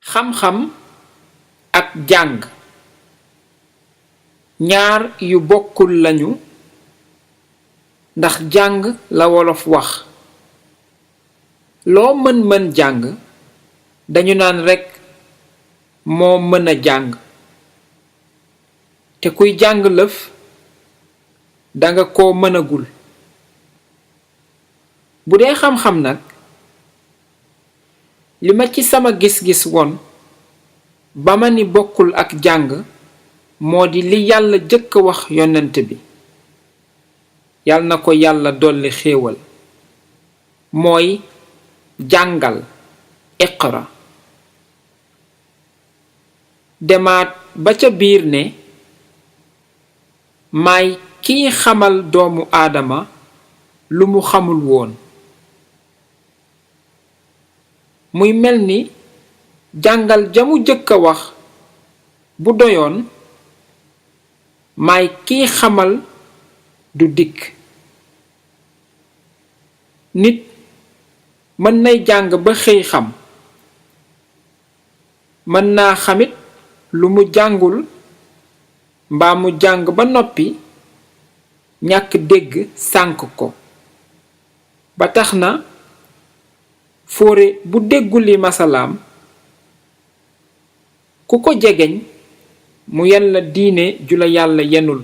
xam-xam ak jàng ñaar yu bokkul lañu ndax jàng la wolof wax loo mën jàng dañu naan rekk moo mën a jàng te kuy jàng lëf danga ko mënagul bu dee xam-xam nag li ma ci sama gis-gis woon ba ma ni bokkul ak jàng moo di li yàlla jëkk wax yonent bi yal na ko yàlla dolli xéewal mooy jàngal iqra demaat ba ca biir ne maay kiy xamal doomu aadama lu mu xamul woon muy mel ni jàngal jamu jëkk a wax bu doyoon maay kiy xamal du dikk nit mën nay jàng ba xëy xam mën naa xamit lu mu jàngul mbaa mu jàng ba noppi ñàkk dégg sànk ko ba tax na fóore bu dégguli masalaam ku ko jegeñ mu yen la diine ju la yàlla yenul